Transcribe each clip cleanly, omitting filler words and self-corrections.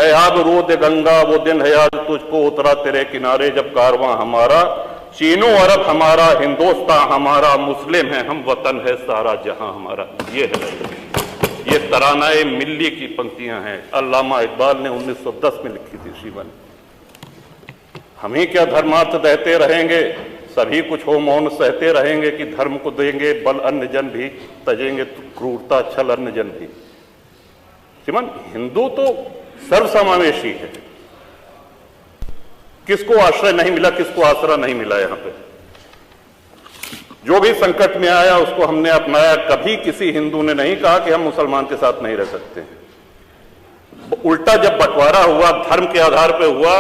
है याद रोद गंगा वो दिन है याद तुझको उतरा तेरे किनारे जब कारवां हमारा, चीनो अरब हमारा, हिंदुस्तान हमारा, मुस्लिम है हम, वतन है सारा जहां हमारा। ये तरानाए मिल्ली की पंक्तियां हैं, अल्लामा इकबाल ने 1910 में लिखी थी श्रीमान। हम ही क्या धर्मार्थ देते रहेंगे, सभी कुछ हो मौन सहते रहेंगे, कि धर्म को देंगे बल अन्य जन भी तजेंगे क्रूरता छल अन्य जन भी। श्रीमान, हिंदू तो सर्वसमावेशी है, किसको आश्रय नहीं मिला, किसको आसरा नहीं मिला। यहां पे जो भी संकट में आया उसको हमने अपनाया। कभी किसी हिंदू ने नहीं कहा कि हम मुसलमान के साथ नहीं रह सकते हैं। उल्टा जब बंटवारा हुआ, धर्म के आधार पर हुआ,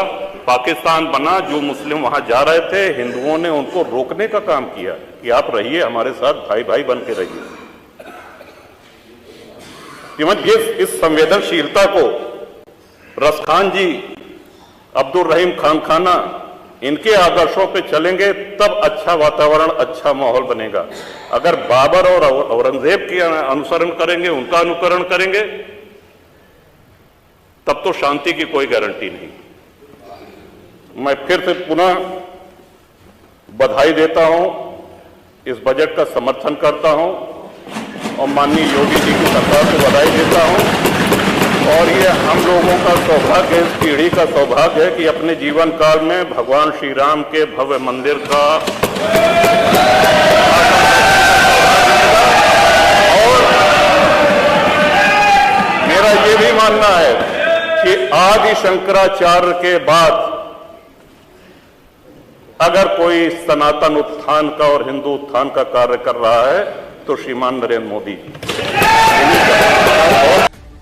पाकिस्तान बना, जो मुस्लिम वहां जा रहे थे, हिंदुओं ने उनको रोकने का काम किया कि आप रहिए हमारे साथ, भाई भाई बन के रहिए। इस संवेदनशीलता को रसखान जी, अब्दुल रहीम खान खाना, इनके आदर्शों पे चलेंगे तब अच्छा वातावरण, अच्छा माहौल बनेगा। अगर बाबर और औरंगजेब की अनुसरण करेंगे, उनका अनुकरण करेंगे, तब तो शांति की कोई गारंटी नहीं। मैं फिर से पुनः बधाई देता हूं, इस बजट का समर्थन करता हूं और माननीय योगी जी की सरकार को बधाई देता हूं। और ये हम लोगों का सौभाग्य, इस पीढ़ी का सौभाग्य है कि अपने जीवन काल में भगवान श्री राम के भव्य मंदिर का और मेरा ये भी मानना है कि आदि शंकराचार्य के बाद अगर कोई सनातन उत्थान का और हिंदू उत्थान का कार्य कर रहा है तो श्रीमान नरेंद्र मोदी जी।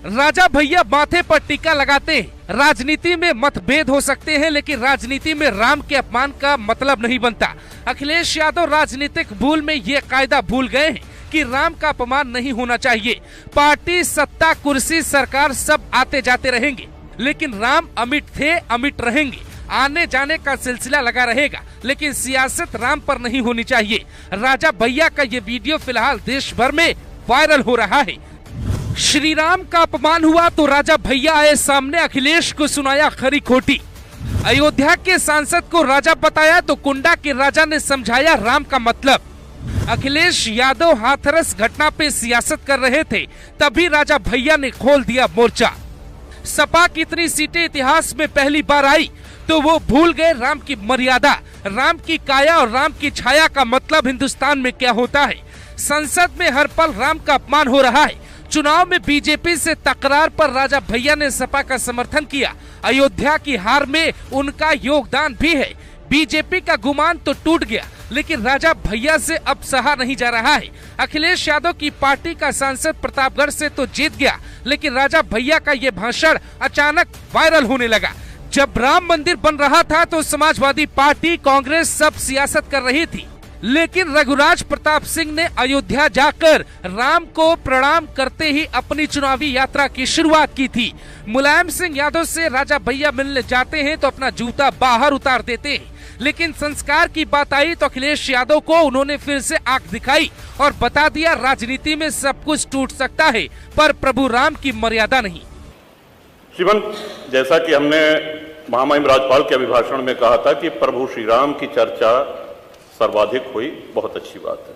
राजा भैया माथे पर टीका लगाते हैं। राजनीति में मतभेद हो सकते हैं, लेकिन राजनीति में राम के अपमान का मतलब नहीं बनता। अखिलेश यादव राजनीतिक भूल में ये कायदा भूल गए हैं कि राम का अपमान नहीं होना चाहिए। पार्टी, सत्ता, कुर्सी, सरकार सब आते जाते रहेंगे, लेकिन राम अमिट थे, अमिट रहेंगे। आने जाने का सिलसिला लगा रहेगा, लेकिन सियासत राम पर नहीं होनी चाहिए। राजा भैया का ये वीडियो फिलहाल देश भर में वायरल हो रहा है। श्री राम का अपमान हुआ तो राजा भैया आए सामने, अखिलेश को सुनाया खरी खोटी। अयोध्या के सांसद को राजा बताया तो कुंडा के राजा ने समझाया राम का मतलब। अखिलेश यादव हाथरस घटना पे सियासत कर रहे थे, तभी राजा भैया ने खोल दिया मोर्चा। सपा की इतनी सीटें इतिहास में पहली बार आई तो वो भूल गए राम की मर्यादा, राम की काया और राम की छाया का मतलब हिंदुस्तान में क्या होता है। संसद में हर पल राम का अपमान हो रहा है। चुनाव में बीजेपी से तकरार पर राजा भैया ने सपा का समर्थन किया। अयोध्या की हार में उनका योगदान भी है। बीजेपी का गुमान तो टूट गया, लेकिन राजा भैया से अब सहा नहीं जा रहा है। अखिलेश यादव की पार्टी का सांसद प्रतापगढ़ से तो जीत गया, लेकिन राजा भैया का ये भाषण अचानक वायरल होने लगा। जब राम मंदिर बन रहा था तो समाजवादी पार्टी, कांग्रेस सब सियासत कर रही थी, लेकिन रघुराज प्रताप सिंह ने अयोध्या जाकर राम को प्रणाम करते ही अपनी चुनावी यात्रा की शुरुआत की थी। मुलायम सिंह यादव से राजा भैया मिलने जाते हैं तो अपना जूता बाहर उतार देते हैं, लेकिन संस्कार की बात आई तो अखिलेश यादव को उन्होंने फिर से आंख दिखाई और बता दिया राजनीति में सब कुछ टूट सकता है, पर प्रभु राम की मर्यादा नहीं। श्रीमान, जैसा कि हमने महामहिम राज्यपाल के अभिभाषण में कहा था कि प्रभु श्री राम की चर्चा सर्वाधिक हुई, बहुत अच्छी बात है।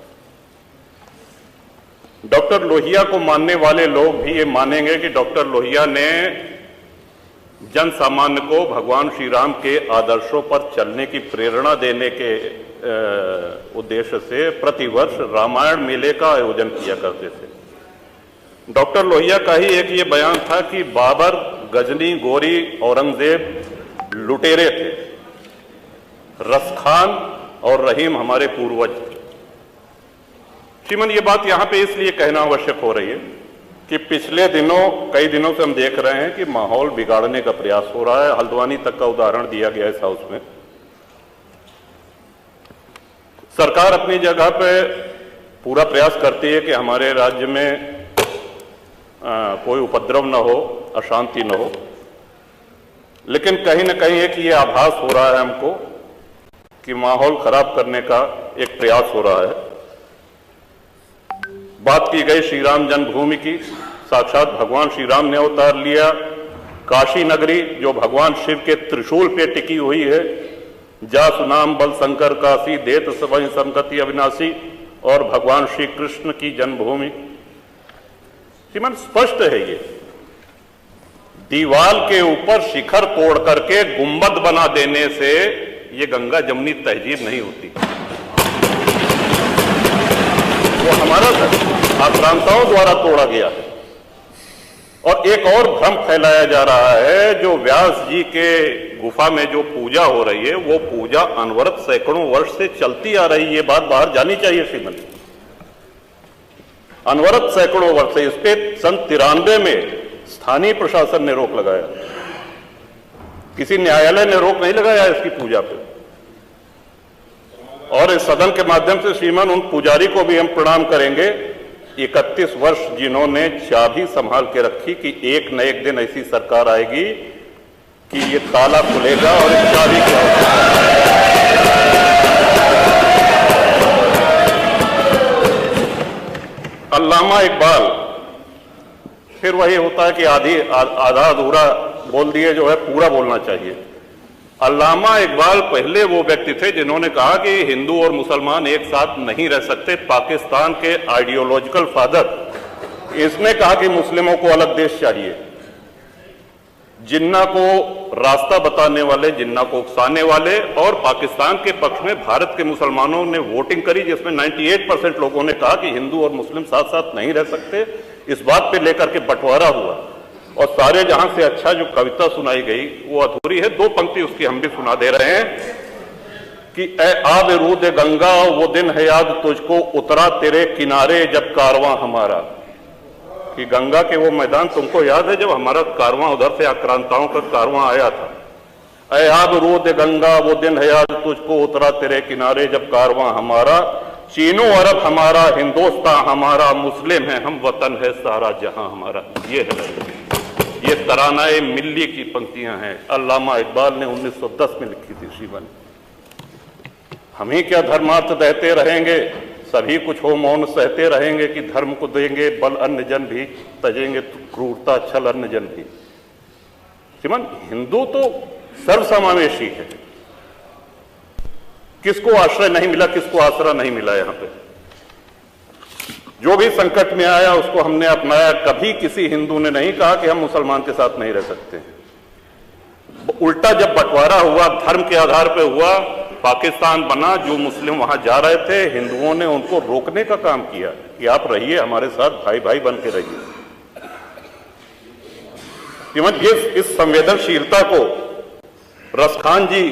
डॉक्टर लोहिया को मानने वाले लोग भी ये मानेंगे कि डॉक्टर लोहिया ने जन सामान्य को भगवान श्री राम के आदर्शों पर चलने की प्रेरणा देने के उद्देश्य से प्रतिवर्ष रामायण मेले का आयोजन किया करते थे। डॉक्टर लोहिया का ही एक ये बयान था कि बाबर, गजनी, गोरी, औरंगजेब लुटेरे थे, रसखान और रहीम हमारे पूर्वज। श्रीमान, ये बात यहां पे इसलिए कहना आवश्यक हो रही है कि पिछले दिनों, कई दिनों से हम देख रहे हैं कि माहौल बिगाड़ने का प्रयास हो रहा है। हल्द्वानी तक का उदाहरण दिया गया इस हाउस में। सरकार अपनी जगह पे पूरा प्रयास करती है कि हमारे राज्य में कोई उपद्रव न हो, अशांति न हो, लेकिन कहीं न कहीं एक ये आभास हो रहा है हमको कि माहौल खराब करने का एक प्रयास हो रहा है। बात की गई श्री राम जन्मभूमि की, साक्षात भगवान श्री राम ने अवतार लिया, काशी नगरी जो भगवान शिव के त्रिशूल पे टिकी हुई है, जा सुनाम बल शंकर काशी देत वही संगति अविनाशी, और भगवान श्री कृष्ण की जन्मभूमि। श्रीमान स्पष्ट है ये, दीवाल के ऊपर शिखर तोड़ करके गुंबद बना देने से ये गंगा जमुनी तहजीब नहीं होती। वो हमारा आक्रांताओं द्वारा तोड़ा गया है। और एक और भ्रम फैलाया जा रहा है, जो व्यास जी के गुफा में जो पूजा हो रही है, वो पूजा अनवरत सैकड़ों वर्ष से चलती आ रही है। ये बात बाहर जानी चाहिए श्रीमन, अनवरत सैकड़ों वर्ष से। इस पे सन 93 में स्थानीय प्रशासन ने रोक लगाया, किसी न्यायालय ने रोक नहीं लगाया इसकी पूजा पे। और इस सदन के माध्यम से श्रीमान उन पुजारी को भी हम प्रणाम करेंगे, 31 वर्ष जिन्होंने चाबी संभाल के रखी कि एक न एक दिन ऐसी सरकार आएगी कि ये ताला खुलेगा और इस चाबी की अल्लामा इकबाल, फिर वही होता है कि आधा अधूरा बोल दिए जो है पूरा बोलना चाहिए। अल्लामा इकबाल पहले वो व्यक्ति थे जिन्होंने कहा कि हिंदू और मुसलमान एक साथ नहीं रह सकते। पाकिस्तान के आइडियोलॉजिकल फादर, इसने कहा कि मुस्लिमों को अलग देश चाहिए। जिन्ना को रास्ता बताने वाले, जिन्ना को उकसाने वाले, और पाकिस्तान के पक्ष में भारत के मुसलमानों ने वोटिंग करी, जिसमें 98% लोगों ने कहा कि हिंदू और मुस्लिम साथ साथ नहीं रह सकते। इस बात पे लेकर के बंटवारा हुआ, और सारे जहां से अच्छा जो कविता सुनाई गई वो अधूरी है। 2 पंक्ति उसकी हम भी सुना दे रहे हैं कि ए आब रूद गंगा वो दिन है याद तुझको, उतरा तेरे किनारे जब कारवां हमारा। कि गंगा के वो मैदान तुमको याद है जब हमारा कारवां उधर से आक्रांताओं का कारवां आया था। ए आब रूद गंगा वो दिन है याद तुझको, उतरा तेरे किनारे जब कारवां हमारा। चीनो अरब हमारा, हिंदुस्तान हमारा, मुस्लिम है हम, वतन है सारा जहां हमारा। ये है, ये तरानाए मिल्ली की पंक्तियां हैं, अल्लामा इकबाल ने 1910 में लिखी थी श्रीमान। हम ही क्या धर्मार्थ देते रहेंगे, सभी कुछ हो मौन सहते रहेंगे, कि धर्म को देंगे बल अन्य जन भी, तजेंगे क्रूरता छल अन्य जन भी। श्रीमान, हिंदू तो सर्वसमावेशी है, किसको आश्रय नहीं मिला, किसको आसरा नहीं मिला। यहां पे जो भी संकट में आया उसको हमने अपनाया। कभी किसी हिंदू ने नहीं कहा कि हम मुसलमान के साथ नहीं रह सकते। उल्टा जब बंटवारा हुआ, धर्म के आधार पर हुआ, पाकिस्तान बना, जो मुस्लिम वहां जा रहे थे, हिंदुओं ने उनको रोकने का काम किया कि आप रहिए हमारे साथ, भाई भाई बन के रहिए। इस संवेदनशीलता को रसखान जी,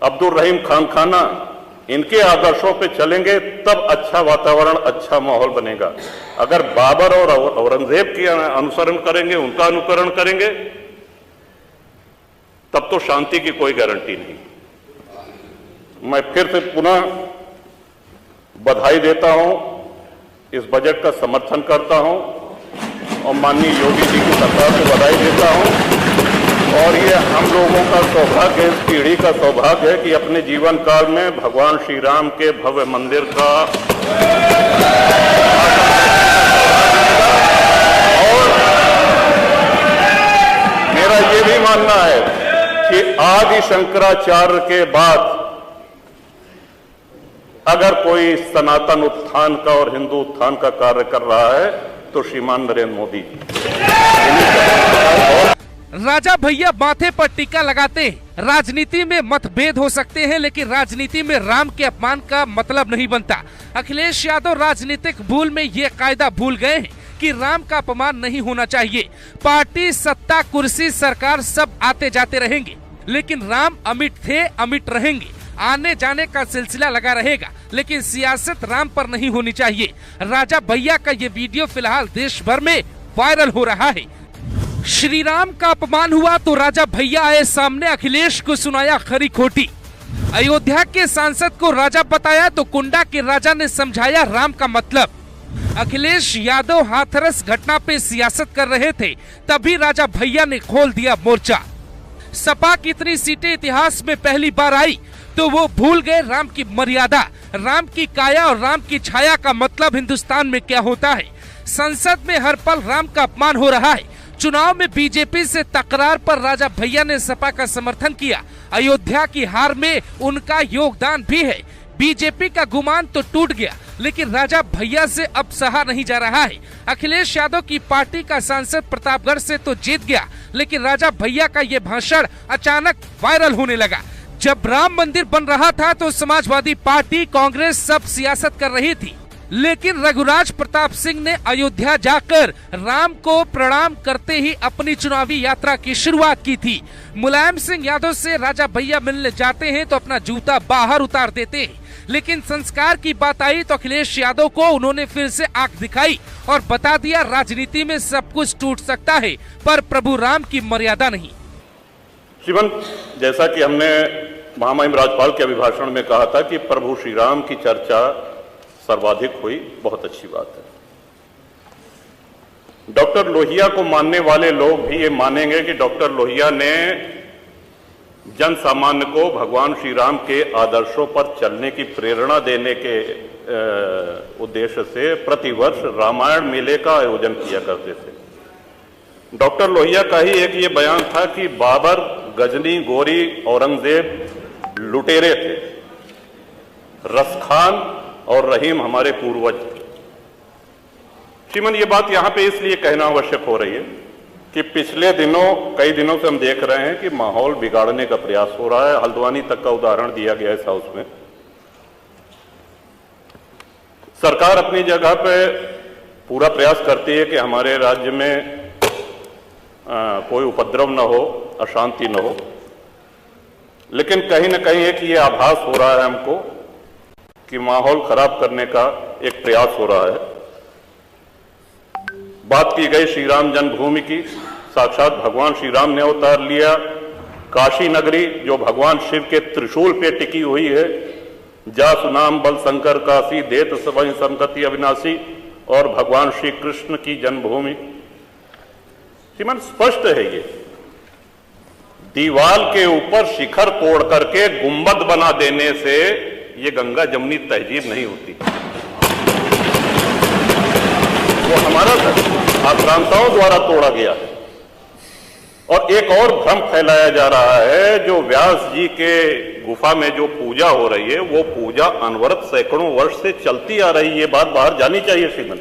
अब्दुल रहीम खान खाना, इनके आदर्शों पे चलेंगे तब अच्छा वातावरण, अच्छा माहौल बनेगा। अगर बाबर और औरंगजेब की अनुसरण करेंगे, उनका अनुकरण करेंगे, तब तो शांति की कोई गारंटी नहीं। मैं फिर से पुनः बधाई देता हूं, इस बजट का समर्थन करता हूं, और माननीय योगी जी की सरकार को बधाई देता हूं। और ये हम लोगों का सौभाग्य, इस पीढ़ी का सौभाग्य है कि अपने जीवन काल में भगवान श्री राम के भव्य मंदिर का और मेरा ये भी मानना है कि आदि शंकराचार्य के बाद अगर कोई सनातन उत्थान का और हिंदू उत्थान का कार्य कर रहा है तो श्रीमान नरेंद्र मोदी राजा भैया माथे पर टीका लगाते हैं। राजनीति में मतभेद हो सकते हैं, लेकिन राजनीति में राम के अपमान का मतलब नहीं बनता। अखिलेश यादव राजनीतिक भूल में ये कायदा भूल गए हैं कि राम का अपमान नहीं होना चाहिए। पार्टी, सत्ता, कुर्सी, सरकार सब आते जाते रहेंगे, लेकिन राम अमिट थे, अमिट रहेंगे। आने जाने का सिलसिला लगा रहेगा, लेकिन सियासत राम पर नहीं होनी चाहिए। राजा भैया का ये वीडियो फिलहाल देश भर में वायरल हो रहा है। श्री राम का अपमान हुआ तो राजा भैया आए सामने, अखिलेश को सुनाया खरी खोटी। अयोध्या के सांसद को राजा बताया तो कुंडा के राजा ने समझाया राम का मतलब। अखिलेश यादव हाथरस घटना पे सियासत कर रहे थे, तभी राजा भैया ने खोल दिया मोर्चा। सपा कितनी सीटें इतिहास में पहली बार आई तो वो भूल गए राम की मर्यादा, राम की काया और राम की छाया का मतलब हिंदुस्तान में क्या होता है। संसद में हर पल राम का अपमान हो रहा है चुनाव में बीजेपी से तकरार पर राजा भैया ने सपा का समर्थन किया। अयोध्या की हार में उनका योगदान भी है। बीजेपी का गुमान तो टूट गया, लेकिन राजा भैया से अब सहा नहीं जा रहा है। अखिलेश यादव की पार्टी का सांसद प्रतापगढ़ से तो जीत गया, लेकिन राजा भैया का ये भाषण अचानक वायरल होने लगा। जब राम मंदिर बन रहा था तो समाजवादी पार्टी, कांग्रेस सब सियासत कर रही थी, लेकिन रघुराज प्रताप सिंह ने अयोध्या जाकर राम को प्रणाम करते ही अपनी चुनावी यात्रा की शुरुआत की थी। मुलायम सिंह यादव से राजा भैया मिलने जाते हैं तो अपना जूता बाहर उतार देते हैं, लेकिन संस्कार की बात आई तो अखिलेश यादव को उन्होंने फिर से आंख दिखाई और बता दिया राजनीति में सब कुछ टूट सकता है, पर प्रभु राम की मर्यादा नहीं। श्रीमान, जैसा कि हमने महामहिम राज्यपाल के अभिभाषण में कहा था कि प्रभु श्री राम की चर्चा सर्वाधिक हुई, बहुत अच्छी बात है। डॉक्टर लोहिया को मानने वाले लोग भी ये मानेंगे कि डॉक्टर लोहिया ने जन सामान्य को भगवान श्री राम के आदर्शों पर चलने की प्रेरणा देने के उद्देश्य से प्रतिवर्ष रामायण मेले का आयोजन किया करते थे। डॉक्टर लोहिया का ही एक ये बयान था कि बाबर, गजनी, गोरी, औरंगजेब लुटेरे थे, रसखान और रहीम हमारे पूर्वज थे। श्रीमान, ये बात यहां पे इसलिए कहना आवश्यक हो रही है कि पिछले कई दिनों से हम देख रहे हैं कि माहौल बिगाड़ने का प्रयास हो रहा है। हल्द्वानी तक का उदाहरण दिया गया इस हाउस में। सरकार अपनी जगह पे पूरा प्रयास करती है कि हमारे राज्य में कोई उपद्रव न हो, अशांति न हो, लेकिन कहीं न कहीं एक ये आभास हो रहा है हमको कि माहौल खराब करने का एक प्रयास हो रहा है। बात की गई श्री राम जन्मभूमि की, साक्षात भगवान श्री राम ने अवतार लिया। काशी नगरी जो भगवान शिव के त्रिशूल पे टिकी हुई है, जा सुनाम बल शंकर काशी, देत सबहि संगति अविनाशी, और भगवान श्री कृष्ण की जन्मभूमि। श्रीमान, स्पष्ट है ये दीवाल के ऊपर शिखर तोड़ करके गुंबद बना देने से ये गंगा जमुनी तहजीब नहीं होती। वो हमारा आक्रांताओं द्वारा तोड़ा गया है। और एक और भ्रम फैलाया जा रहा है, जो व्यास जी के गुफा में जो पूजा हो रही है, वो पूजा अनवरत सैकड़ों वर्ष से चलती आ रही है। ये बात बाहर जानी चाहिए श्रीमन।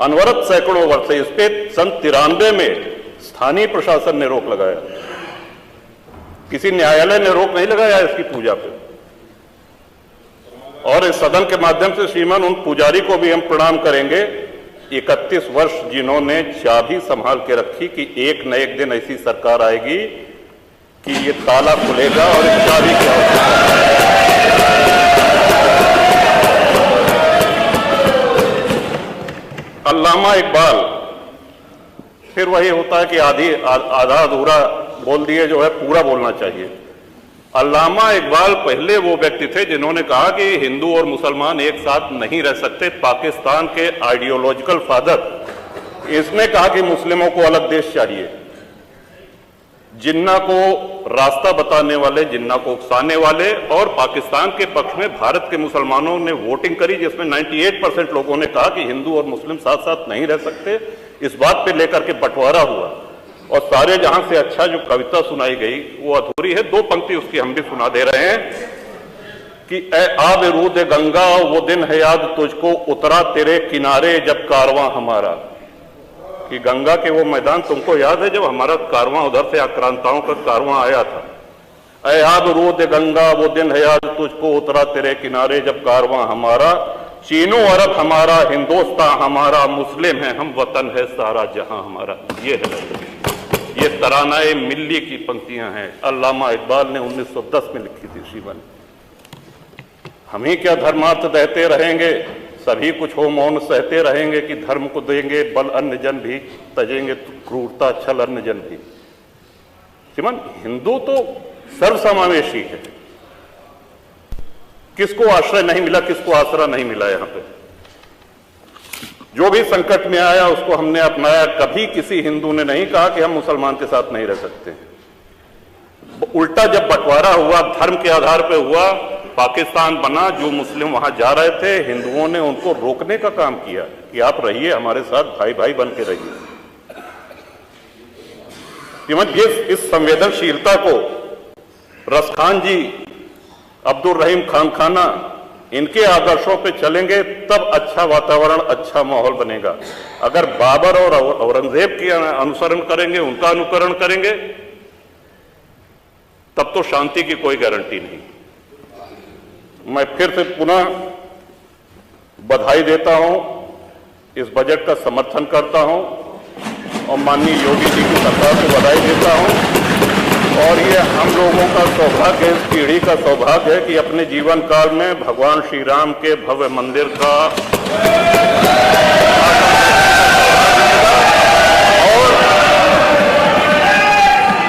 अनवरत सैकड़ों वर्ष से, इस पे सन 93 में स्थानीय प्रशासन ने रोक लगाया, किसी न्यायालय ने रोक नहीं लगाया इसकी पूजा पे। और इस सदन के माध्यम से श्रीमान उन पुजारी को भी हम प्रणाम करेंगे, 31 वर्ष जिन्होंने चाबी संभाल के रखी कि एक न एक दिन ऐसी सरकार आएगी कि ये ताला खुलेगा और इस चाबी की अल्लामा इकबाल, फिर वही होता है कि आधा अधूरा बोल दिए जो है पूरा बोलना चाहिए। अल्लामा इकबाल पहले वो व्यक्ति थे जिन्होंने कहा कि हिंदू और मुसलमान एक साथ नहीं रह सकते। पाकिस्तान के आइडियोलॉजिकल फादर, इसने कहा कि मुस्लिमों को अलग देश चाहिए। जिन्ना को रास्ता बताने वाले, जिन्ना को उकसाने वाले, और पाकिस्तान के पक्ष में भारत के मुसलमानों ने वोटिंग करी, जिसमें 98% लोगों ने कहा कि हिंदू और मुस्लिम साथ साथ नहीं रह सकते। इस बात पे लेकर के बंटवारा हुआ, और सारे जहां से अच्छा जो कविता सुनाई गई वो अधूरी है। 2 पंक्ति उसकी हम भी सुना दे रहे हैं कि ए आबरूद गंगा, वो दिन है याद तुझको, उतरा तेरे किनारे जब कारवां हमारा। कि गंगा के वो मैदान तुमको याद है जब हमारा कारवां उधर से आक्रांताओं का कारवां आया था। ए आबरूद गंगा, वो दिन है याद तुझको, उतरा तेरे किनारे जब कारवां हमारा। चीनो अरब हमारा, हिंदुस्तान हमारा, मुस्लिम है हम, वतन है सारा जहां हमारा। ये है, ये तरानाए मिल्ली की पंक्तियां हैं, अल्लामा इकबाल ने 1910 में लिखी थी श्रीमान। हम ही क्या धर्मार्थ देते रहेंगे, सभी कुछ हो मौन सहते रहेंगे, कि धर्म को देंगे बल अन्य जन भी, तजेंगे क्रूरता छल अन्य जन भी। श्रीमान, हिंदू तो सर्वसमावेशी है। किसको आश्रय नहीं मिला, किसको आसरा नहीं मिला? यहां पे जो भी संकट में आया उसको हमने अपनाया। कभी किसी हिंदू ने नहीं कहा कि हम मुसलमान के साथ नहीं रह सकते। उल्टा जब बंटवारा हुआ, धर्म के आधार पे हुआ, पाकिस्तान बना, जो मुस्लिम वहां जा रहे थे, हिंदुओं ने उनको रोकने का काम किया कि आप रहिए हमारे साथ, भाई भाई बन के रहिए। इस संवेदनशीलता को रसखान जी, अब्दुल रहीम खान खाना, इनके आदर्शों पे चलेंगे तब अच्छा वातावरण, अच्छा माहौल बनेगा। अगर बाबर और औरंगजेब की अनुसरण करेंगे, उनका अनुकरण करेंगे, तब तो शांति की कोई गारंटी नहीं। मैं फिर से पुनः बधाई देता हूं, इस बजट का समर्थन करता हूं और माननीय योगी जी की सरकार को बधाई देता हूं। और ये हम लोगों का सौभाग्य, इस पीढ़ी का सौभाग्य है कि अपने जीवन काल में भगवान श्री राम के भव्य मंदिर का और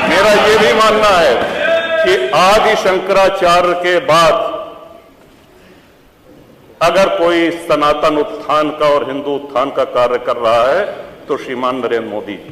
मेरा ये भी मानना है कि आदि शंकराचार्य के बाद अगर कोई सनातन उत्थान का और हिंदू उत्थान का कार्य कर रहा है तो श्रीमान नरेंद्र मोदी जी।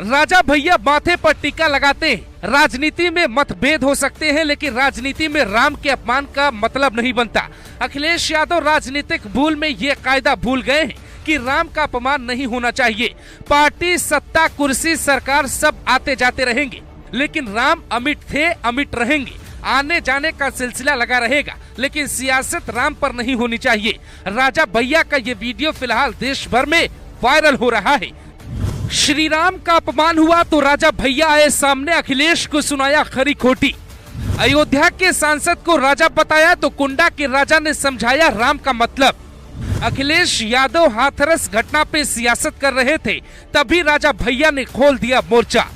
राजा भैया माथे पर टीका लगाते हैं। राजनीति में मतभेद हो सकते हैं, लेकिन राजनीति में राम के अपमान का मतलब नहीं बनता। अखिलेश यादव राजनीतिक भूल में ये कायदा भूल गए हैं कि राम का अपमान नहीं होना चाहिए। पार्टी, सत्ता, कुर्सी, सरकार सब आते जाते रहेंगे, लेकिन राम अमिट थे, अमिट रहेंगे। आने जाने का सिलसिला लगा रहेगा, लेकिन सियासत राम पर नहीं होनी चाहिए। राजा भैया का ये वीडियो फिलहाल देश भर में वायरल हो रहा है। श्री राम का अपमान हुआ तो राजा भैया आए सामने, अखिलेश को सुनाया खरी खोटी। अयोध्या के सांसद को राजा बताया तो कुंडा के राजा ने समझाया राम का मतलब। अखिलेश यादव हाथरस घटना पे सियासत कर रहे थे, तभी राजा भैया ने खोल दिया मोर्चा।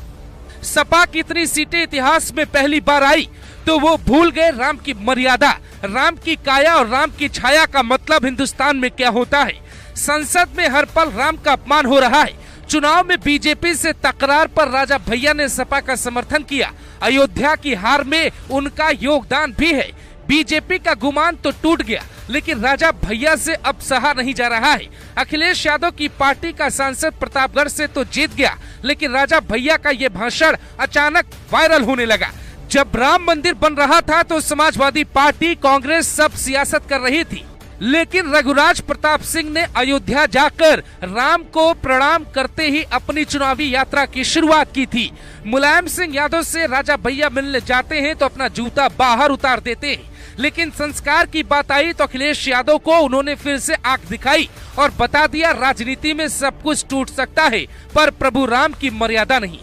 सपा कितनी सीटें इतिहास में पहली बार आई तो वो भूल गए राम की मर्यादा, राम की काया और राम की छाया का मतलब हिंदुस्तान में क्या होता है। संसद में हर पल राम का अपमान हो रहा है। चुनाव में बीजेपी से तकरार पर राजा भैया ने सपा का समर्थन किया। अयोध्या की हार में उनका योगदान भी है। बीजेपी का गुमान तो टूट गया, लेकिन राजा भैया से अब सहा नहीं जा रहा है। अखिलेश यादव की पार्टी का सांसद प्रतापगढ़ से तो जीत गया, लेकिन राजा भैया का ये भाषण अचानक वायरल होने लगा। जब राम मंदिर बन रहा था तो समाजवादी पार्टी, कांग्रेस सब सियासत कर रही थी, लेकिन रघुराज प्रताप सिंह ने अयोध्या जाकर राम को प्रणाम करते ही अपनी चुनावी यात्रा की शुरुआत की थी। मुलायम सिंह यादव से राजा भैया मिलने जाते हैं तो अपना जूता बाहर उतार देते हैं, लेकिन संस्कार की बात आई तो अखिलेश यादव को उन्होंने फिर से आंख दिखाई और बता दिया राजनीति में सब कुछ टूट सकता है, पर प्रभु राम की मर्यादा नहीं।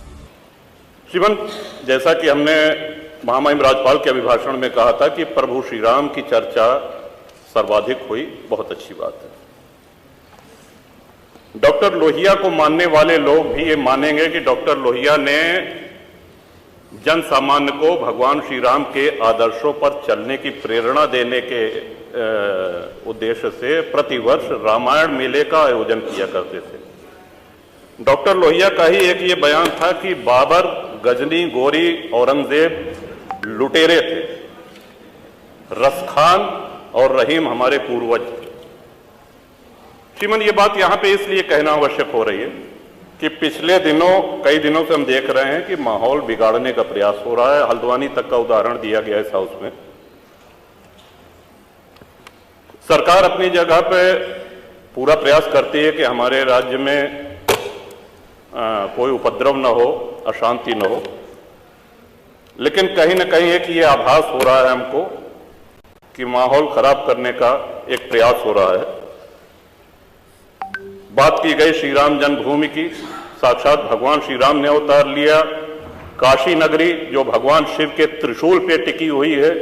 श्रीमान, जैसा कि हमने महामहिम राज्यपाल के अभिभाषण में कहा था कि प्रभु श्री राम की चर्चा सर्वाधिक हुई, बहुत अच्छी बात है। डॉक्टर लोहिया को मानने वाले लोग भी ये मानेंगे कि डॉक्टर लोहिया ने जन सामान्य को भगवान श्री राम के आदर्शों पर चलने की प्रेरणा देने के उद्देश्य से प्रतिवर्ष रामायण मेले का आयोजन किया करते थे। डॉक्टर लोहिया का ही एक ये बयान था कि बाबर, गजनी, गोरी, औरंगजेब लुटेरे थे, रसखान और रहीम हमारे पूर्वज। श्रीमान, ये बात यहां पे इसलिए कहना आवश्यक हो रही है कि पिछले दिनों, कई दिनों से हम देख रहे हैं कि माहौल बिगाड़ने का प्रयास हो रहा है। हल्द्वानी तक का उदाहरण दिया गया इस हाउस में। सरकार अपनी जगह पे पूरा प्रयास करती है कि हमारे राज्य में कोई उपद्रव न हो, अशांति न हो, लेकिन कहीं न कहीं एक ये आभास हो रहा है हमको कि माहौल खराब करने का एक प्रयास हो रहा है। बात की गई श्री राम जन्मभूमि की, साक्षात भगवान श्री राम ने अवतार लिया। काशी नगरी जो भगवान शिव के त्रिशूल पे टिकी हुई है,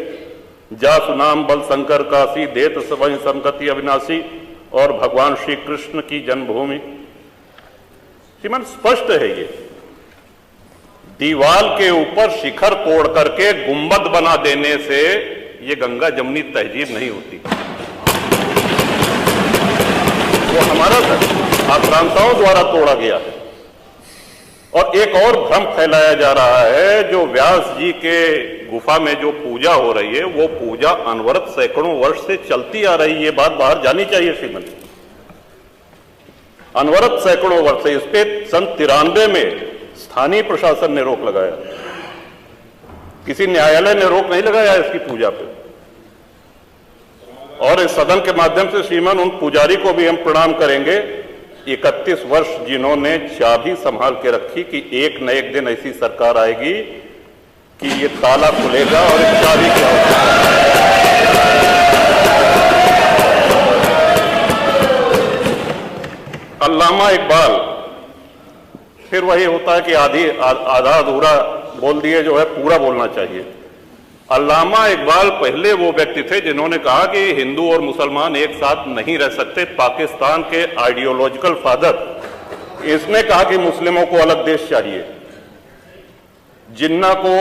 जासु नाम बल शंकर काशी, देत सबहि संगति अविनाशी, और भगवान श्री कृष्ण की जन्मभूमि। श्रीमान, स्पष्ट है ये दीवाल के ऊपर शिखर तोड़ करके गुंबद बना देने से ये गंगा जमुनी तहजीब नहीं होती। वो हमारा आक्रांताओं द्वारा तोड़ा गया है। और एक और भ्रम फैलाया जा रहा है, जो व्यास जी के गुफा में जो पूजा हो रही है, वो पूजा अनवरत सैकड़ों वर्ष से चलती आ रही है। ये बात बाहर जानी चाहिए श्रीमान। अनवरत सैकड़ों वर्ष से, इस पे सन 93 में स्थानीय प्रशासन ने रोक लगाया, किसी न्यायालय ने रोक नहीं लगाया इसकी पूजा पे। और इस सदन के माध्यम से श्रीमान उन पुजारी को भी हम प्रणाम करेंगे 31 वर्ष जिन्होंने चाबी संभाल के रखी कि एक न एक दिन ऐसी सरकार आएगी कि ये ताला खुलेगा और इस चाबी की अल्लामा इकबाल, फिर वही होता है कि आधा अधूरा बोल दिए जो है पूरा बोलना चाहिए। अल्लामा इकबाल पहले वो व्यक्ति थे जिन्होंने कहा कि हिंदू और मुसलमान एक साथ नहीं रह सकते। पाकिस्तान के आइडियोलॉजिकल फादर, इसने कहा कि मुस्लिमों को अलग देश चाहिए। जिन्ना को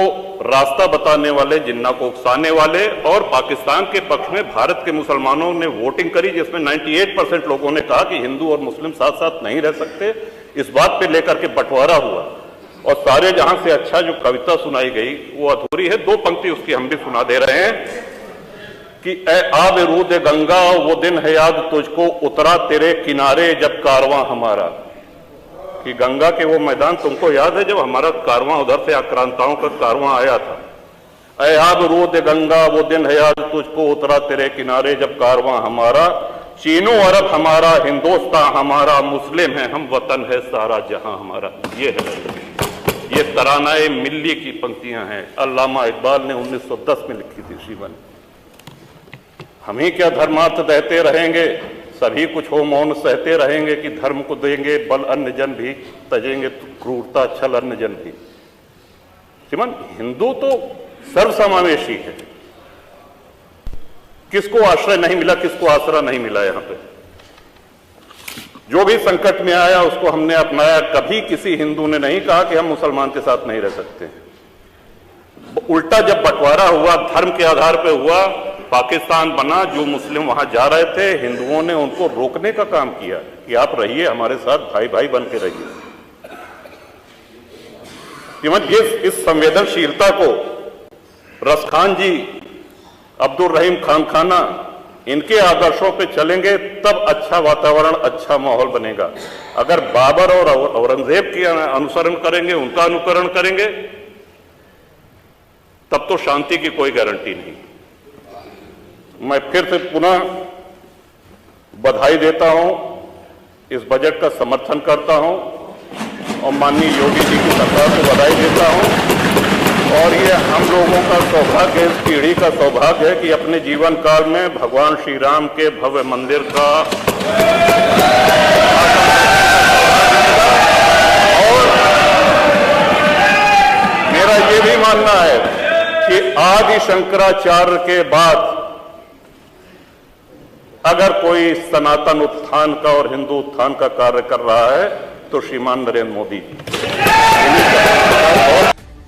रास्ता बताने वाले, जिन्ना को उकसाने वाले और पाकिस्तान के पक्ष में भारत के मुसलमानों ने वोटिंग करी, जिसमें 98% लोगों ने कहा कि हिंदू और मुस्लिम साथ साथ नहीं रह सकते। इस बात पे लेकर के बंटवारा हुआ और सारे जहां से अच्छा जो कविता सुनाई गई वो अधूरी है। 2 पंक्ति उसकी हम भी सुना दे रहे हैं कि ए आब रूद गंगा वो दिन है याद तुझको, उतरा तेरे किनारे जब कारवां हमारा। कि गंगा के वो मैदान तुमको याद है जब हमारा कारवां उधर से आक्रांताओं का कारवां आया था। ए आब रूद गंगा वो दिन है याद तुझको, उतरा तेरे किनारे जब कारवां हमारा। चीनो अरब हमारा, हिंदुस्तान हमारा, मुस्लिम है हम, वतन है सारा जहां हमारा। ये है, ये तरानाए मिल्ली की पंक्तियां हैं। अल्लामा इकबाल ने 1910 में लिखी थी शिवन। हम ही क्या धर्मार्थ देते रहेंगे, सभी कुछ हो मौन सहते रहेंगे कि धर्म को देंगे बल अन्य जन भी तजेंगे क्रूरता छल अन्य जन भी। श्रीमान, हिंदू तो सर्वसमावेशी है। किसको आश्रय नहीं मिला, किसको आसरा नहीं मिला? यहां पे जो भी संकट में आया उसको हमने अपनाया। कभी किसी हिंदू ने नहीं कहा कि हम मुसलमान के साथ नहीं रह सकते। उल्टा जब बंटवारा हुआ, धर्म के आधार पर हुआ, पाकिस्तान बना, जो मुस्लिम वहां जा रहे थे हिंदुओं ने उनको रोकने का काम किया कि आप रहिए हमारे साथ, भाई भाई बन के रहिए। इस संवेदनशीलता को रसखान जी, अब्दुल रहीम खान खाना, इनके आदर्शों पे चलेंगे तब अच्छा वातावरण, अच्छा माहौल बनेगा। अगर बाबर और औरंगजेब के अनुसरण करेंगे, उनका अनुकरण करेंगे, तब तो शांति की कोई गारंटी नहीं। मैं फिर से पुनः बधाई देता हूं, इस बजट का समर्थन करता हूं और माननीय योगी जी की सरकार को बधाई देता हूं। और ये हम लोगों का सौभाग्य, इस पीढ़ी का सौभाग्य है कि अपने जीवन काल में भगवान श्री राम के भव्य मंदिर का और मेरा ये भी मानना है कि आदि शंकराचार्य के बाद अगर कोई सनातन उत्थान का और हिंदू उत्थान का कार्य कर रहा है तो श्रीमान नरेंद्र मोदी जी।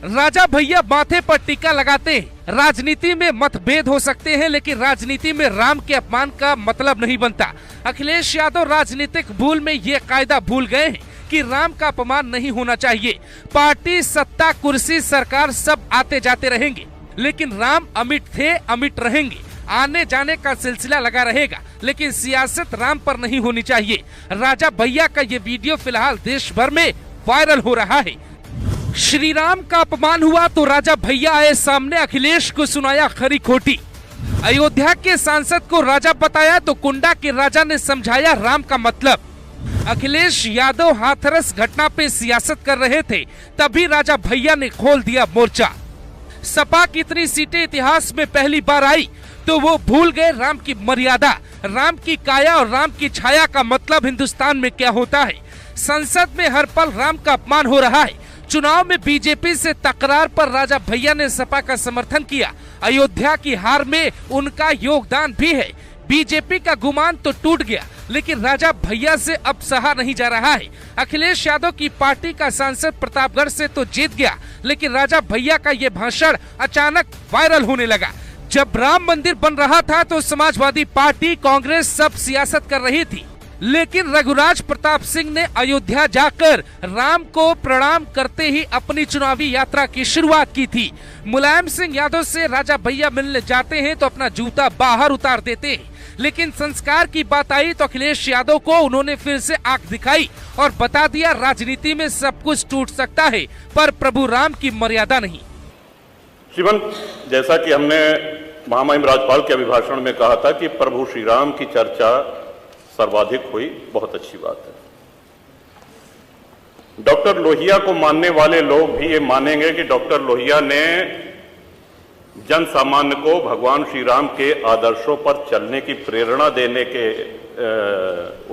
राजा भैया माथे पर टीका लगाते हैं। राजनीति में मतभेद हो सकते हैं लेकिन राजनीति में राम के अपमान का मतलब नहीं बनता। अखिलेश यादव राजनीतिक भूल में ये कायदा भूल गए हैं कि राम का अपमान नहीं होना चाहिए। पार्टी, सत्ता, कुर्सी, सरकार सब आते जाते रहेंगे लेकिन राम अमिट थे, अमिट रहेंगे। आने जाने का सिलसिला लगा रहेगा लेकिन सियासत राम पर नहीं होनी चाहिए। राजा भैया का ये वीडियो फिलहाल देश भर में वायरल हो रहा है। श्री राम का अपमान हुआ तो राजा भैया आए सामने, अखिलेश को सुनाया खरी खोटी। अयोध्या के सांसद को राजा बताया तो कुंडा के राजा ने समझाया राम का मतलब। अखिलेश यादव हाथरस घटना पे सियासत कर रहे थे, तभी राजा भैया ने खोल दिया मोर्चा। सपा कितनी सीटें इतिहास में पहली बार आई तो वो भूल गए राम की मर्यादा, राम की काया और राम की छाया का मतलब हिंदुस्तान में क्या होता है। संसद में हर पल राम का अपमान हो रहा है। चुनाव में बीजेपी से तकरार पर राजा भैया ने सपा का समर्थन किया। अयोध्या की हार में उनका योगदान भी है। बीजेपी का गुमान तो टूट गया लेकिन राजा भैया से अब सहा नहीं जा रहा है। अखिलेश यादव की पार्टी का सांसद प्रतापगढ़ से तो जीत गया लेकिन राजा भैया का ये भाषण अचानक वायरल होने लगा। जब राम मंदिर बन रहा था तो समाजवादी पार्टी, कांग्रेस सब सियासत कर रही थी लेकिन रघुराज प्रताप सिंह ने अयोध्या जाकर राम को प्रणाम करते ही अपनी चुनावी यात्रा की शुरुआत की थी। मुलायम सिंह यादव से राजा भैया मिलने जाते हैं तो अपना जूता बाहर उतार देते हैं लेकिन संस्कार की बात आई तो अखिलेश यादव को उन्होंने फिर से आंख दिखाई और बता दिया राजनीति में सब कुछ टूट सकता है पर प्रभु राम की मर्यादा नहीं। श्रीमान, जैसा कि हमने महामहिम राज्यपाल के अभिभाषण में कहा था कि प्रभु श्री राम की चर्चा सर्वाधिक हुई, बहुत अच्छी बात है। डॉक्टर लोहिया को मानने वाले लोग भी ये मानेंगे कि डॉक्टर लोहिया ने जन सामान्य को भगवान श्री राम के आदर्शों पर चलने की प्रेरणा देने के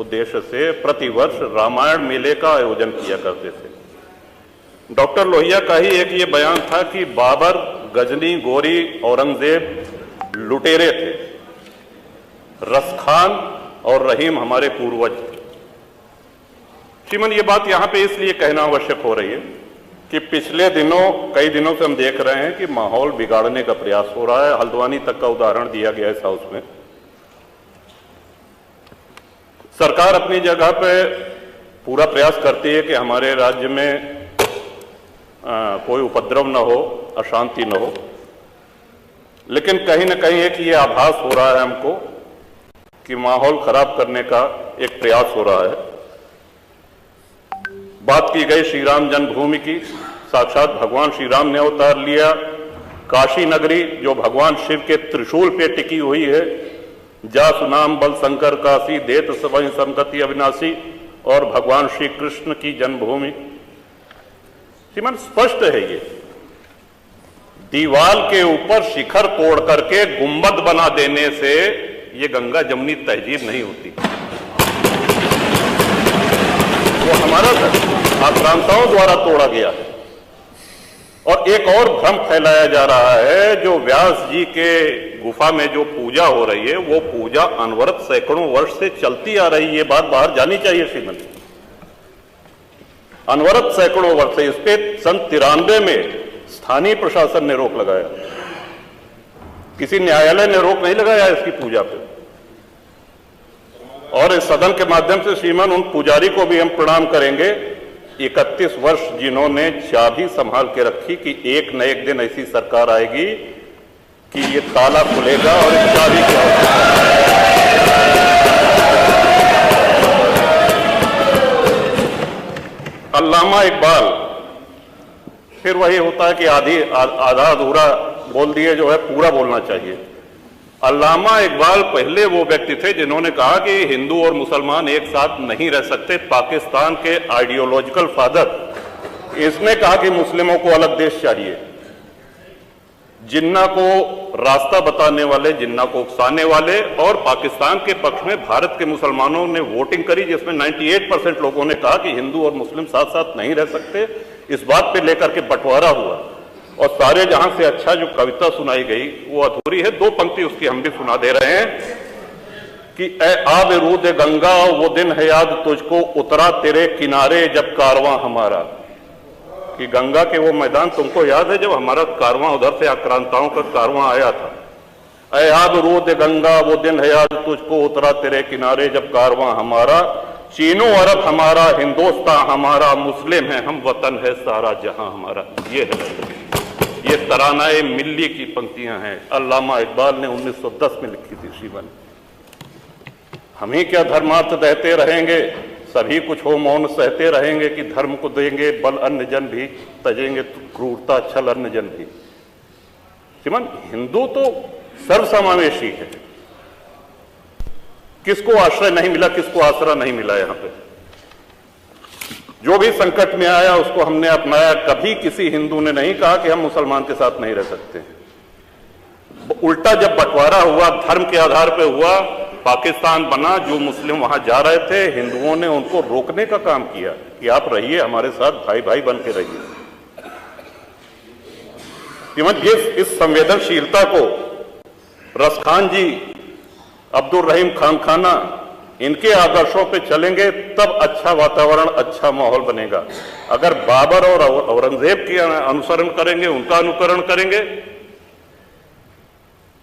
उद्देश्य से प्रतिवर्ष रामायण मेले का आयोजन किया करते थे। डॉक्टर लोहिया का ही एक ये बयान था कि बाबर, गजनी, गोरी, औरंगजेब लुटेरे थे, रसखान और रहीम हमारे पूर्वज थे। श्रीमान, ये बात यहां पे इसलिए कहना आवश्यक हो रही है कि पिछले कई दिनों से हम देख रहे हैं कि माहौल बिगाड़ने का प्रयास हो रहा है। हल्द्वानी तक का उदाहरण दिया गया इस हाउस में। सरकार अपनी जगह पे पूरा प्रयास करती है कि हमारे राज्य में कोई उपद्रव न हो, अशांति न हो, लेकिन कहीं ना कहीं एक ये आभास हो रहा है हमको कि माहौल खराब करने का एक प्रयास हो रहा है। बात की गई श्री राम जन्मभूमि की, साक्षात भगवान श्री राम ने अवतार लिया। काशी नगरी जो भगवान शिव के त्रिशूल पे टिकी हुई है, जा सुनाम बल शंकर काशी, देत सबहि संगति अविनाशी, और भगवान श्री कृष्ण की जन्मभूमि। श्रीमान, स्पष्ट है ये दीवाल के ऊपर शिखर तोड़ करके गुंबद बना देने से ये गंगा जमुनी तहजीब नहीं होती। वो हमारा आक्रांताओं द्वारा तोड़ा गया है। और एक और भ्रम फैलाया जा रहा है, जो व्यास जी के गुफा में जो पूजा हो रही है, वो पूजा अनवरत सैकड़ों वर्ष से चलती आ रही है। ये बात बाहर जानी चाहिए श्रीमन। अनवरत सैकड़ों वर्ष से, इस पे सन 93 में स्थानीय प्रशासन ने रोक लगाया, किसी न्यायालय ने रोक नहीं लगाया इसकी पूजा पे। और इस सदन के माध्यम से श्रीमान उन पुजारी को भी हम प्रणाम करेंगे, 31 वर्ष जिन्होंने चाबी संभाल के रखी कि एक न एक दिन ऐसी सरकार आएगी कि ये ताला खुलेगा और इस चाबी की अल्लामा इकबाल, फिर वही होता है कि आधा अधूरा बोल दिए जो है पूरा बोलना चाहिए। अल्लामा इकबाल पहले वो व्यक्ति थे जिन्होंने कहा कि हिंदू और मुसलमान एक साथ नहीं रह सकते। पाकिस्तान के आइडियोलॉजिकल फादर, इसने कहा कि मुस्लिमों को अलग देश चाहिए। जिन्ना को रास्ता बताने वाले, जिन्ना को उकसाने वाले, और पाकिस्तान के पक्ष में भारत के मुसलमानों ने वोटिंग करी, जिसमें 98% लोगों ने कहा कि हिंदू और मुस्लिम साथ साथ नहीं रह सकते। इस बात पे लेकर के बंटवारा हुआ और सारे जहां से अच्छा जो कविता सुनाई गई वो अधूरी है। 2 पंक्ति उसकी हम भी सुना दे रहे हैं कि ए आब रूद गंगा, वो दिन है याद तुझको, उतरा तेरे किनारे जब कारवां हमारा। कि गंगा के वो मैदान तुमको याद है जब हमारा कारवां उधर से आक्रांताओं का कारवां आया था। ए आब रूद गंगा, वो दिन है याद तुझको, उतरा तेरे किनारे जब कारवां हमारा। चीनो अरब हमारा, हिंदुस्तान हमारा, मुस्लिम है हम, वतन है सारा जहां हमारा। ये है, ये तरानाए मिल्ली की पंक्तियां हैं, अल्लामा इकबाल ने 1910 में लिखी थी श्रीमान। हम ही क्या धर्मार्थ देते रहेंगे, सभी कुछ हो मौन सहते रहेंगे, कि धर्म को देंगे बल अन्य जन भी, तजेंगे क्रूरता छल अन्य जन भी। श्रीमान, हिंदू तो सर्वसमावेशी है। किसको आश्रय नहीं मिला, किसको आसरा नहीं मिला? यहां पे जो भी संकट में आया उसको हमने अपनाया। कभी किसी हिंदू ने नहीं कहा कि हम मुसलमान के साथ नहीं रह सकते। उल्टा जब बंटवारा हुआ, धर्म के आधार पे हुआ, पाकिस्तान बना, जो मुस्लिम वहां जा रहे थे, हिंदुओं ने उनको रोकने का काम किया कि आप रहिए हमारे साथ, भाई भाई बन के रहिए। इस संवेदनशीलता को रसखान जी, अब्दुल रहीम खान खाना, इनके आदर्शों पे चलेंगे तब अच्छा वातावरण, अच्छा माहौल बनेगा। अगर बाबर और औरंगजेब की अनुसरण करेंगे, उनका अनुकरण करेंगे,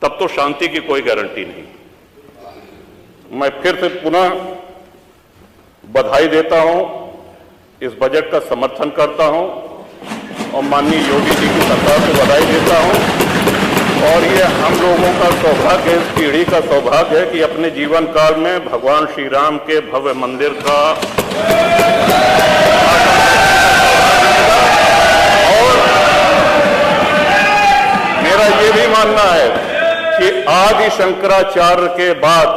तब तो शांति की कोई गारंटी नहीं। मैं फिर से पुनः बधाई देता हूं, इस बजट का समर्थन करता हूं और माननीय योगी जी की सरकार को बधाई देता हूं। और ये हम लोगों का सौभाग्य, इस पीढ़ी का सौभाग्य है कि अपने जीवन काल में भगवान श्री राम के भव्य मंदिर का और मेरा ये भी मानना है कि आदि शंकराचार्य के बाद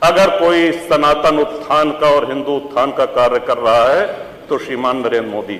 अगर कोई सनातन उत्थान का और हिंदू उत्थान का कार्य कर रहा है तो श्रीमान नरेंद्र मोदी।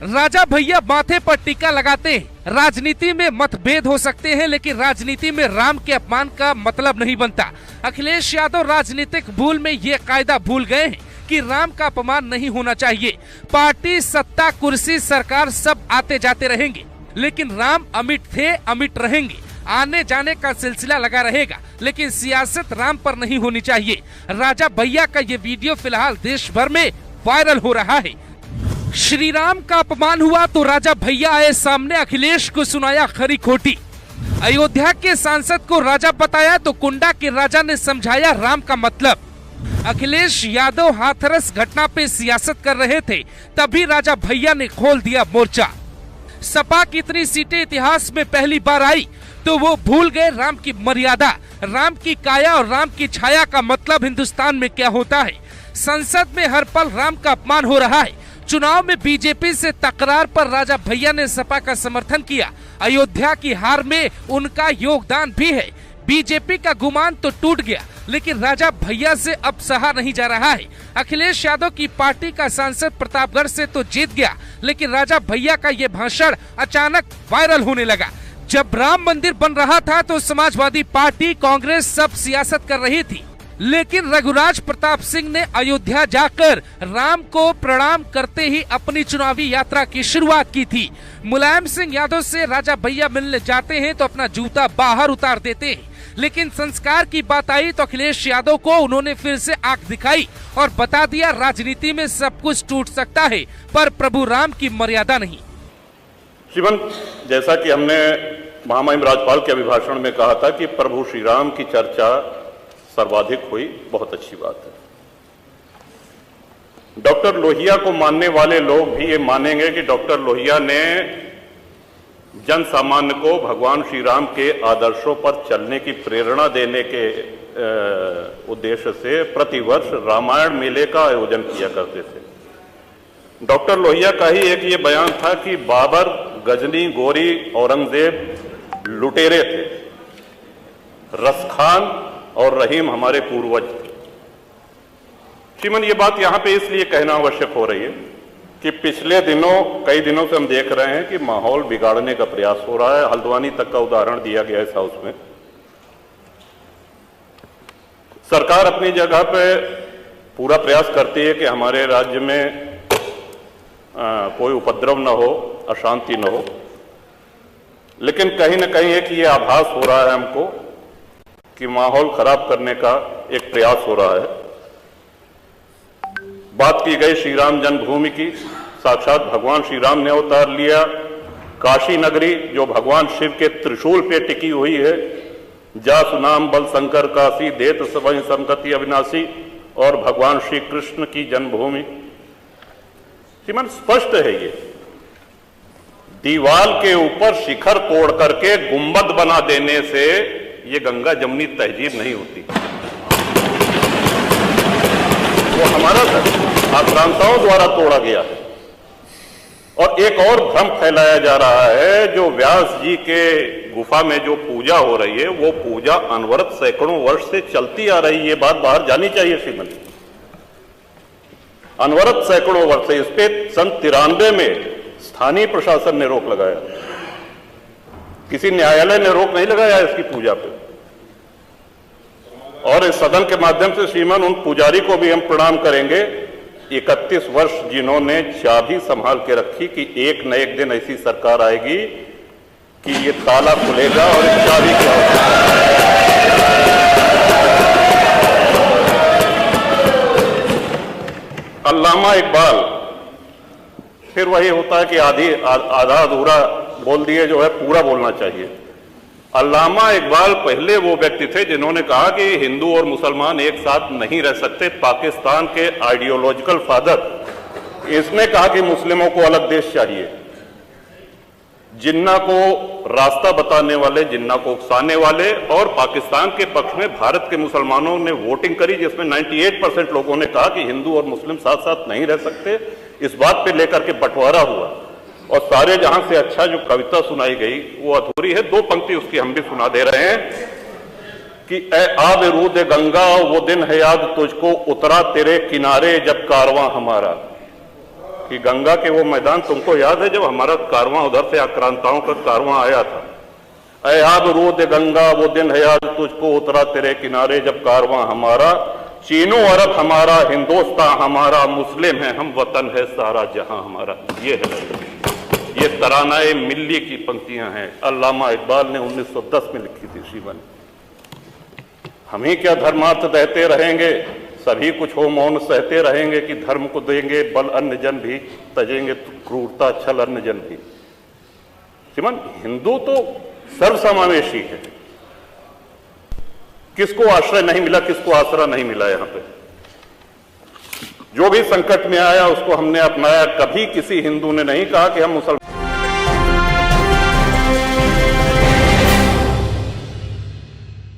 राजा भैया माथे पर टीका लगाते हैं। राजनीति में मतभेद हो सकते हैं, लेकिन राजनीति में राम के अपमान का मतलब नहीं बनता। अखिलेश यादव राजनीतिक भूल में ये कायदा भूल गए हैं कि राम का अपमान नहीं होना चाहिए। पार्टी, सत्ता, कुर्सी, सरकार सब आते जाते रहेंगे, लेकिन राम अमिट थे, अमिट रहेंगे। आने जाने का सिलसिला लगा रहेगा, लेकिन सियासत राम पर नहीं होनी चाहिए। राजा भैया का ये वीडियो फिलहाल देश भर में वायरल हो रहा है। श्री राम का अपमान हुआ तो राजा भैया आए सामने, अखिलेश को सुनाया खरी खोटी। अयोध्या के सांसद को राजा बताया तो कुंडा के राजा ने समझाया राम का मतलब। अखिलेश यादव हाथरस घटना पे सियासत कर रहे थे, तभी राजा भैया ने खोल दिया मोर्चा। सपा कितनी सीटें इतिहास में पहली बार आई तो वो भूल गए राम की मर्यादा, राम की काया और राम की छाया का मतलब हिंदुस्तान में क्या होता है। संसद में हर पल राम का अपमान हो रहा है। चुनाव में बीजेपी से तकरार पर राजा भैया ने सपा का समर्थन किया। अयोध्या की हार में उनका योगदान भी है। बीजेपी का गुमान तो टूट गया, लेकिन राजा भैया से अब सहा नहीं जा रहा है। अखिलेश यादव की पार्टी का सांसद प्रतापगढ़ से तो जीत गया, लेकिन राजा भैया का ये भाषण अचानक वायरल होने लगा। जब राम मंदिर बन रहा था तो समाजवादी पार्टी, कांग्रेस सब सियासत कर रही थी, लेकिन रघुराज प्रताप सिंह ने अयोध्या जाकर राम को प्रणाम करते ही अपनी चुनावी यात्रा की शुरुआत की थी। मुलायम सिंह यादव से राजा भैया मिलने जाते हैं तो अपना जूता बाहर उतार देते हैं, लेकिन संस्कार की बात आई तो अखिलेश यादव को उन्होंने फिर से आंख दिखाई और बता दिया राजनीति में सब कुछ टूट सकता है, पर प्रभु राम की मर्यादा नहीं। श्रीमान, जैसा कि हमने महामहिम राज्यपाल के अभिभाषण में कहा था कि प्रभु श्री राम की चर्चा सर्वाधिक हुई, बहुत अच्छी बात है। डॉक्टर लोहिया को मानने वाले लोग भी ये मानेंगे कि डॉक्टर लोहिया ने जन सामान्य को भगवान श्री राम के आदर्शों पर चलने की प्रेरणा देने के उद्देश्य से प्रतिवर्ष रामायण मेले का आयोजन किया करते थे। डॉक्टर लोहिया का ही एक ये बयान था कि बाबर, गजनी, गोरी, औरंगजेब लुटेरे थे, रसखान और रहीम हमारे पूर्वज थे। श्रीमान, ये बात यहां पे इसलिए कहना आवश्यक हो रही है कि पिछले दिनों, कई दिनों से हम देख रहे हैं कि माहौल बिगाड़ने का प्रयास हो रहा है। हल्द्वानी तक का उदाहरण दिया गया इस हाउस में। सरकार अपनी जगह पे पूरा प्रयास करती है कि हमारे राज्य में कोई उपद्रव न हो, अशांति न हो, लेकिन कहीं न कहीं एक ये आभास हो रहा है हमको कि माहौल खराब करने का एक प्रयास हो रहा है। बात की गई श्री राम जन्मभूमि की, साक्षात भगवान श्री राम ने अवतार लिया। काशी नगरी जो भगवान शिव के त्रिशूल पे टिकी हुई है, जा सुनाम बल शंकर काशी, देत सबहि संगति अविनाशी, और भगवान श्री कृष्ण की जन्मभूमि। श्रीमान, स्पष्ट है ये। दीवाल के ऊपर शिखर तोड़ करके गुंबद बना देने से ये गंगा जमुनी तहजीब नहीं होती। वो हमारा आक्रांताओं द्वारा तोड़ा गया है। और एक और भ्रम फैलाया जा रहा है, जो व्यास जी के गुफा में जो पूजा हो रही है, वो पूजा अनवरत सैकड़ों वर्ष से चलती आ रही है। ये बात बाहर जानी चाहिए श्रीमान। अनवरत सैकड़ों वर्ष से, इस पे सन 93 में स्थानीय प्रशासन ने रोक लगाया, किसी न्यायालय ने रोक नहीं लगाया इसकी पूजा पे। और इस सदन के माध्यम से श्रीमान उन पुजारी को भी हम प्रणाम करेंगे, 31 वर्ष जिन्होंने चाबी संभाल के रखी कि एक न एक दिन ऐसी सरकार आएगी कि ये ताला खुलेगा और इस चाबी की अल्लामा इकबाल, फिर वही होता है कि आधा अधूरा बोल दिए जो है पूरा बोलना चाहिए। अल्लामा इकबाल पहले वो व्यक्ति थे जिन्होंने कहा कि हिंदू और मुसलमान एक साथ नहीं रह सकते। पाकिस्तान के आइडियोलॉजिकल फादर, इसने कहा कि मुस्लिमों को अलग देश चाहिए। जिन्ना को रास्ता बताने वाले, जिन्ना को उकसाने वाले, और पाकिस्तान के पक्ष में भारत के मुसलमानों ने वोटिंग करी, जिसमें 98% लोगों ने कहा कि हिंदू और मुस्लिम साथ साथ नहीं रह सकते। इस बात पे लेकर के बंटवारा हुआ और सारे जहां से अच्छा जो कविता सुनाई गई वो अधूरी है। 2 पंक्ति उसकी हम भी सुना दे रहे हैं कि ए आब रूद गंगा वो दिन है याद तुझको उतरा तेरे किनारे जब कारवां हमारा, कि गंगा के वो मैदान तुमको याद है जब हमारा कारवां उधर से आक्रांताओं का कारवां आया था। ए आब रूद गंगा वो दिन है याद तुझको उतरा तेरे किनारे जब कारवां हमारा, चीनो अरब हमारा, हिंदुस्तान हमारा, मुस्लिम है हम, वतन है सारा जहां हमारा। ये है, ये तरानाए मिल्ली की पंक्तियां हैं, अल्लामा इकबाल ने 1910 में लिखी थी शिवा ने। हम ही क्या धर्मार्थ देते रहेंगे, सभी कुछ हो मौन सहते रहेंगे, कि धर्म को देंगे बल अन्य जन भी तजेंगे क्रूरता छल अन्य जन भी। सिमन, हिंदू तो सर्वसमावेशी है, किसको आश्रय नहीं मिला, किसको आसरा नहीं मिला। यहां पे जो भी संकट में आया उसको हमने अपनाया। कभी किसी हिंदू ने नहीं कहा कि हम मुसलमान